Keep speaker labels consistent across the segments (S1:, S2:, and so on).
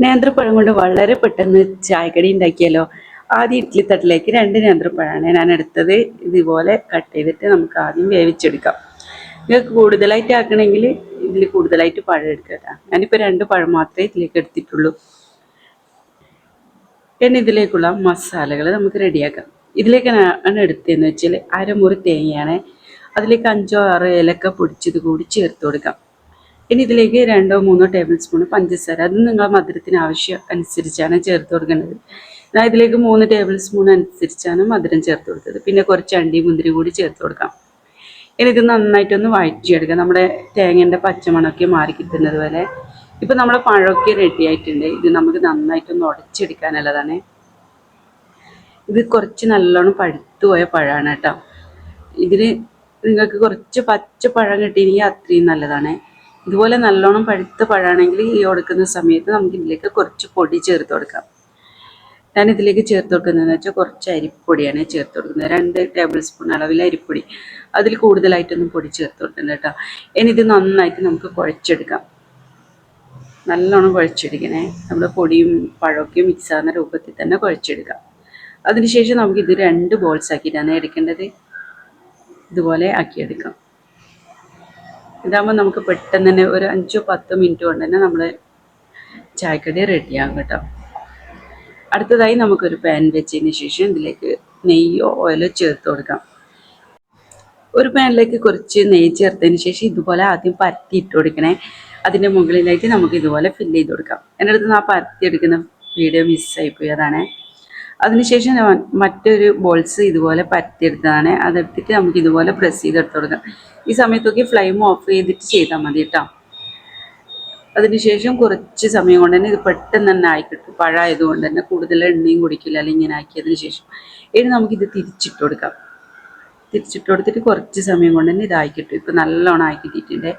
S1: നേന്ത്രപ്പഴം കൊണ്ട് വളരെ പെട്ടെന്ന് ചായക്കടി ഉണ്ടാക്കിയല്ലോ. ആദ്യം ഇഡ്ഡലി തട്ടിലേക്ക് 2 നേന്ത്രപ്പഴമാണ് ഞാൻ എടുത്തത്. ഇതുപോലെ കട്ട് ചെയ്തിട്ട് നമുക്ക് ആദ്യം വേവിച്ചെടുക്കാം. നിങ്ങൾക്ക് കൂടുതലായിട്ട് ആക്കണമെങ്കിൽ ഇതിൽ കൂടുതലായിട്ട് പഴം എടുക്കുക കേട്ടോ. ഞാനിപ്പോൾ 2 പഴം മാത്രമേ ഇതിലേക്ക് എടുത്തിട്ടുള്ളൂ. പിന്നെ ഇതിലേക്കുള്ള മസാലകൾ നമുക്ക് റെഡിയാക്കാം. ഇതിലേക്ക് ഞാൻ എടുത്തതെന്ന് വെച്ചാൽ അരമുറി തേങ്ങയാണ്. അതിലേക്ക് 5-6 ഏലക്ക പൊടിച്ചത് കൂടി ചേർത്ത് കൊടുക്കാം. ഇനി ഇതിലേക്ക് 2-3 ടേബിൾ സ്പൂൺ പഞ്ചസാര, അത് നിങ്ങളുടെ മധുരത്തിന് ആവശ്യം അനുസരിച്ചാണ് ചേർത്ത് കൊടുക്കേണ്ടത്. ഞാൻ ഇതിലേക്ക് 3 ടേബിൾ സ്പൂൺ അനുസരിച്ചാണ് മധുരം ചേർത്ത് കൊടുത്തത്. പിന്നെ കുറച്ച് അണ്ടി മുന്തിരി കൂടി ചേർത്ത് കൊടുക്കാം. ഇനി ഇത് നന്നായിട്ടൊന്ന് വഴറ്റിയെടുക്കാം, നമ്മുടെ തേങ്ങേൻ്റെ പച്ചമണമൊക്കെ മാറി കിട്ടുന്നത് വരെ. ഇപ്പം നമ്മുടെ പഴമൊക്കെ റെഡി ആയിട്ടുണ്ട്. ഇത് നമുക്ക് നന്നായിട്ടൊന്ന് ഉടച്ചെടുക്കാനുള്ളതാണ്. ഇത് കുറച്ച് നല്ലോണം പഴുത്തു പോയ പഴമാണ് കേട്ടോ. ഇതിന് നിങ്ങൾക്ക് കുറച്ച് പച്ച പഴം കിട്ടിയെങ്കിൽ അത്രയും നല്ലതാണ്. ഇതുപോലെ നല്ലോണം പഴുത്ത പഴമാണെങ്കിൽ ഈ ഉടക്കുന്ന സമയത്ത് നമുക്ക് ഇതിലേക്ക് കുറച്ച് പൊടി ചേർത്ത് കൊടുക്കാം. ഞാനിതിലേക്ക് ചേർത്ത് കൊടുക്കുന്നതെന്ന് വെച്ചാൽ കുറച്ച് അരിപ്പൊടിയാണ് ചേർത്ത് കൊടുക്കുന്നത്. 2 ടേബിൾ സ്പൂൺ അളവിൽ അരിപ്പൊടി. അതിൽ കൂടുതലായിട്ടൊന്നും പൊടി ചേർത്ത് കൊടുക്കുന്നത് കേട്ടോ. ഇനി ഇത് നന്നായിട്ട് നമുക്ക് കുഴച്ചെടുക്കാം. നല്ലോണം കുഴച്ചെടുക്കണേ. നമ്മുടെ പൊടിയും പഴമൊക്കെ മിക്സ് ആകുന്ന രൂപത്തിൽ തന്നെ കുഴച്ചെടുക്കാം. അതിനുശേഷം നമുക്കിത് 2 ബോൾസ് ആക്കിയിട്ടാണ് എടുക്കേണ്ടത്. ഇതുപോലെ ആക്കിയെടുക്കാം. ഇതാകുമ്പോൾ നമുക്ക് പെട്ടെന്ന് തന്നെ ഒരു 5-10 മിനിറ്റ് കൊണ്ട് തന്നെ നമ്മൾ ചായക്കടി റെഡിയാകും കേട്ടോ. അടുത്തതായി നമുക്കൊരു പാൻ വെച്ചതിന് ശേഷം ഇതിലേക്ക് നെയ്യോ ഓയിലോ ചേർത്ത് കൊടുക്കാം. ഒരു പാനിലേക്ക് കുറച്ച് നെയ്യ് ചേർത്തതിന് ശേഷം ഇതുപോലെ ആദ്യം പരത്തി ഇട്ട് കൊടുക്കണേ. അതിൻ്റെ മുകളിലായിട്ട് നമുക്ക് ഇതുപോലെ ഫില്ല് ചെയ്ത് കൊടുക്കാം. എൻ്റെ അടുത്ത് ആ പരത്തി എടുക്കുന്ന വീഡിയോ മിസ്സായിപ്പോയി, അതാണ്. അതിനുശേഷം മറ്റൊരു ബോൾസ് ഇതുപോലെ പരത്തിയെടുത്തതാണ്. അതെടുത്തിട്ട് നമുക്ക് ഇതുപോലെ പ്രസ് ചെയ്തെടുത്ത് കൊടുക്കാം. ഈ സമയത്തൊക്കെ ഫ്ലെയിം ഓഫ് ചെയ്തിട്ട് ചെയ്താൽ മതി കേട്ടോ. അതിനുശേഷം കുറച്ച് സമയം കൊണ്ട് തന്നെ ഇത് പെട്ടെന്ന് തന്നെ ആയിക്കിട്ടും. പഴമായതുകൊണ്ട് തന്നെ കൂടുതൽ എണ്ണയും കുടിക്കില്ല. അല്ലെങ്കിൽ ഇങ്ങനെ ആക്കിയതിന് ശേഷം ഇനി നമുക്കിത് തിരിച്ചിട്ട് കൊടുക്കാം. തിരിച്ചിട്ട് കൊടുത്തിട്ട് കുറച്ച് സമയം കൊണ്ട് തന്നെ ഇതായി കിട്ടും. ഇപ്പം നല്ലോണം ആയി കിട്ടിയിട്ടുണ്ട്.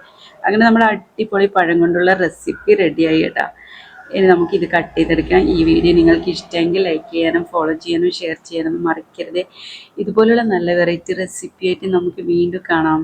S1: അങ്ങനെ നമ്മുടെ അടിപൊളി പഴം കൊണ്ടുള്ള റെസിപ്പി റെഡിയായി കേട്ടോ. ഇനി നമുക്കിത് കട്ട് ചെയ്തെടുക്കാം. ഈ വീഡിയോ നിങ്ങൾക്ക് ഇഷ്ടമെങ്കിൽ ലൈക്ക് ചെയ്യാനും ഫോളോ ചെയ്യാനും ഷെയർ ചെയ്യാനും മറക്കരുത്. ഇതുപോലുള്ള നല്ല വെറൈറ്റി റെസിപ്പി ആയിട്ട് നമുക്ക് വീണ്ടും കാണാം.